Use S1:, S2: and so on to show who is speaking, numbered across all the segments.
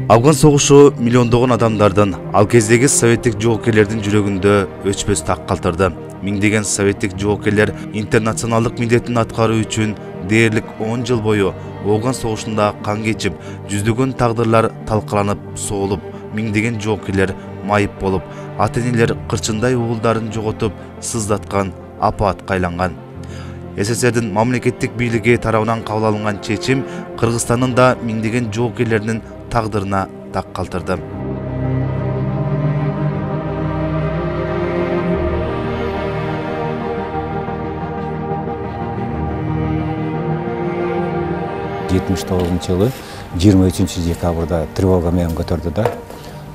S1: Афган согушу миллиондогон адамдардын, ал кездеги советтик жоокерлердин жүрөгүндө өчпөс так калтырды. Миңдеген советтик жоокерлер интернационалдык милдетин аткаруу үчүн дээрлик 10 жыл бою Афган согушунда кан кечип, жүздөгөн тагдырлар талкаланып, соолуп, миңдеген жоокерлер майып болуп, ата-энелер кырчындай уулдарын жоготуп, сыздаткан апаатка айланган. СССРдин мамлекеттик бийлиги тарабынан кабыл алынган чечим Кыргызстандын да миңдеген жоокерлердин тагдырына так калтырды.
S2: Жылы 23 декабрда тревога менен көтөрдү да.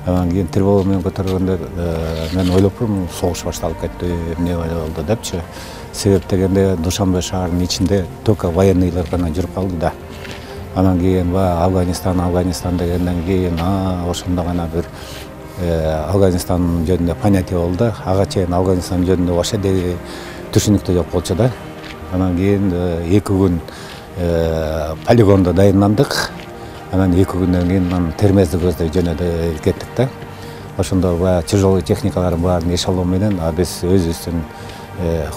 S2: Анан кийин тревога менен көтөргөндө мен ойлоппун, согуш башталып кетти, эмне болду депчи. Себеп дегенде Душанбе шаарынын ичинде только военныйлар гана жүрүп калды да. Анан кийин Афганистан дегенден кийин ошондо гана бир Афганистан жөнүндө понятие болду. Ага чейин Афганистан жөнүндө вообще түшүнүктүү жок болчу да. Анан кийин 2 күн полигондо дайындандык. Анан 2 күндөн кийин термезди көздөй жөнөдө кеттик да. Ошондо тяжелый техникалардын баарын эшелон менен, биз өзүбүздүн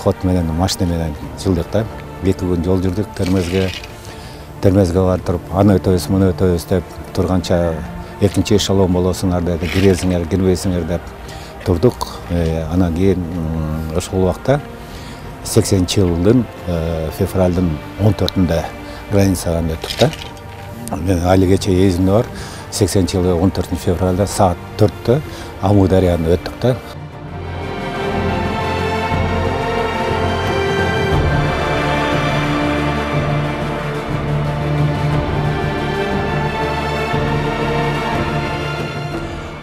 S2: ход менен, машина менен жылдык да. 2 күн жол жүрдүк термезге барып туруп, аны өтөбүз, муну өтөбүз деп турганча экинчи эшелон болосуңар деди, киресиңер, кирбейсиңер деп турдук. Анан кийин ошол убакта 80-жылдын февралдын 14-ндө границадан өттүк да. Мен али кече эсимде бар, 80-жылы 14-февралда саат 4-тө Амударияны өттүк да.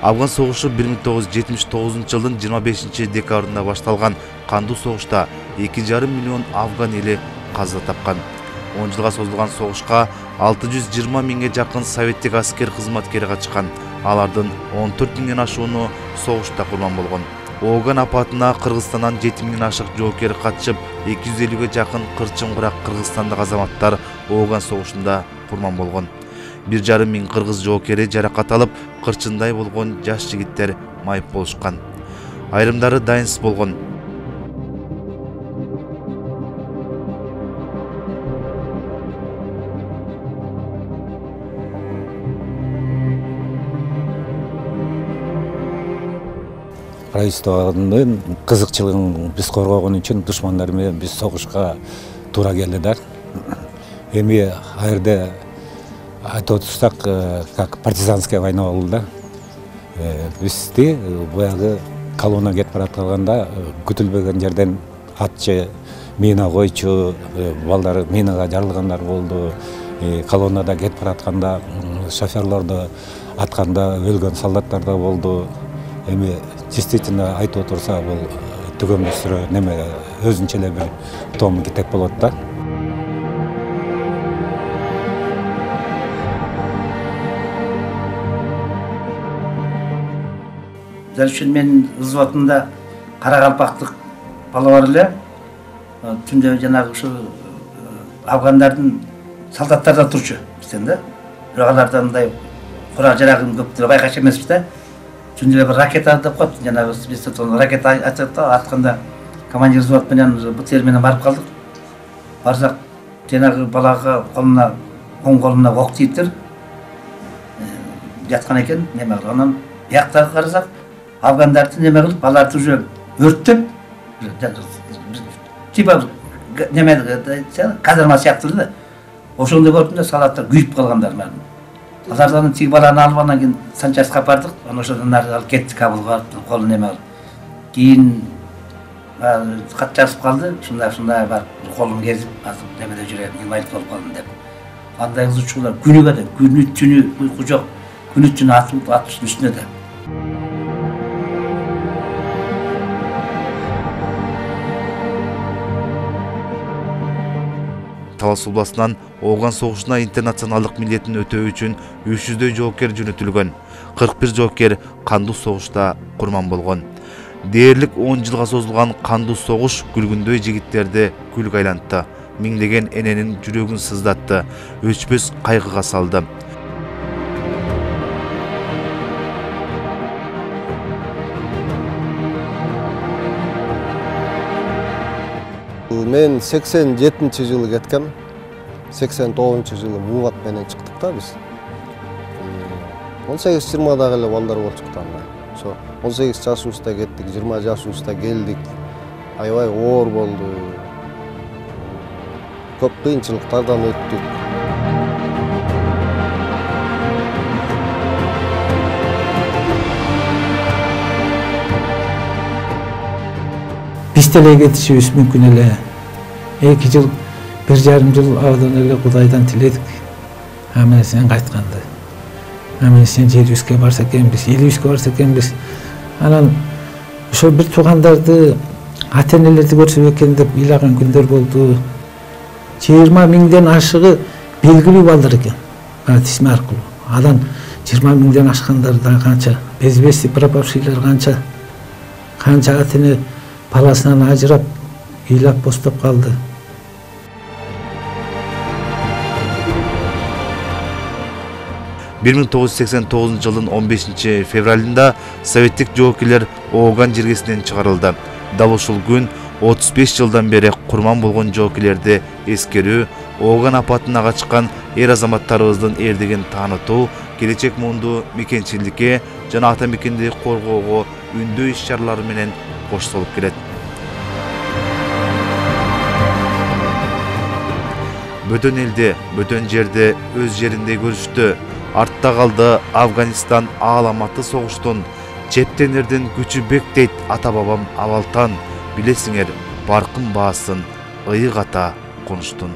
S1: Афган согушу 1979 жылдын 25 декабрында башталган кандуу согушта 2,5 миллион афган эли каза тапкан. 10 жылга созулган согушка 620 миңге жакын советтик аскер кызматкери катышкан. Алардын 14 миңден ашууну согушта курман болгон. Афган апатына Кыргызстандан 7 миңден ашык жоокер катышып, 250ге жакын кырчын курак кыргызстандык азаматтар Афган согушунда курман болгон. 1,5 миң кыргыз жоокери жаракат алып, кырчындай болгон жаш жигиттер майып болушкан. Айрымдары дайынсыз болгон.
S2: Правительствонун кызыкчылыгын биз коргогон үчүн душмандар менен биз согушка туура келди да. Эми айрда айтып отурсак, как партизанская война болду да. Бизди баягы колонна кетип баратканда күтүлбөгөн жерден атчы, мина койчу, балдары минага жарылгандар болду. Колоннада кетип баратканда шоферлорду атканда өлгөн солдаттар да болду. Эми действительно айтып отурса, бул түгөнбөстүрө неме өзүнчө эле бир том китеп болот да.
S3: Дәл үшін мен взводында Қарақалпақтық бала бар эле. Түнде жанагы ушу афгандардын солдаттары да турчу бизден да. Бирок алардан мындай курак жарагын көптүрө байкач эмеспиз да. Түнде бир ракета деп коет, жанагы биз соны ракета атат да, атканда командир взвод менен БТР менен барып калдык. Барсак, жанагы балага колуна, оң колуна ок тийиптир. Жаткан экен, неме кылып, анан бияктагы карасак, афгандарды неме кылып, аларды уже өрттөп, типа неме казарма сыяктуу да. Ошондо көрдүм да, солдаттар күйүп калгандар баары. Алардан тиги баланы алып анан кийин Санчасқа бардык, анан ошодон ары алып кеттик Кабылга, колун неме кылып. Кийин кат жазып калды, ушундай бар, колун кезип, азып немеде жүрөм, инвалид болуп калдым деп. Андай кызычуулар күнүгө да, күнү-түнү уйку жок, күнү-түнү атыштын үстүнө да.
S1: Талас областынан Афган согушуна интернационалдык милдетин өтөө үчүн 300дөй жоокер жөнөтүлгөн. 41 жоокер кандуу согушта курман болгон. Дээрлик 10 жылга созулган кандуу согуш күлгүндөй жигиттерди күлгө айлантты. Миңдеген эненин жүрөгүн сыздатты, өчпөс кайгыга салды.
S4: мен 87-жылы кеткем. 89-жылы муат менен чыктык да биз. 18-20 эле балдар болчук анда. Ошо 18 жашыбызда кеттик, 20 жашыбызда келдик. Аябай оор болду. Көп кыйынчылыктардан өттүк.
S5: Биз деле кетишибиз мүмкүн эле. 2 жыл, 1,5 жыл абдан эле Кудайдан тиледик. Амына сен кайтканды. Амына сен жерибизге барса экенбиз, элибизге барса экенбиз. Анан ошо бир туугандарды, ата-энелерди көрсөм экен деп ыйлаган күндөр болду. 20 миңден ашыгы белгилүү балдар экен. Тисме аркылуу. Анан 20 миңден ашкандар да канча, безбести пропавшийлер канча ата-эне баласынан ажырап, ыйлап бостоп калды.
S1: — 1989 жылдын 15 февралында советтик жоокерлер Ооган жергесинен чыгарылды. Дал ушул күн 35 жылдан бери курман болгон жоокерлерди эскерүү, Ооган апатына качкан эр азаматтарыбыздын эрдигин таанытуу, келечек муунду мекенчиликке жана ата мекенди коргоого үндөө иш-чаралары менен коштолуп келет. Бөтөн элде, бөтөн жерде өз жеринде көрүштү. Артта калды Афганистан ааламаты согуштун. Чептенердин күчү бек дейт ата-бабам Абалтан. Билесиңер, баркын баасын ыйык ата конуштун.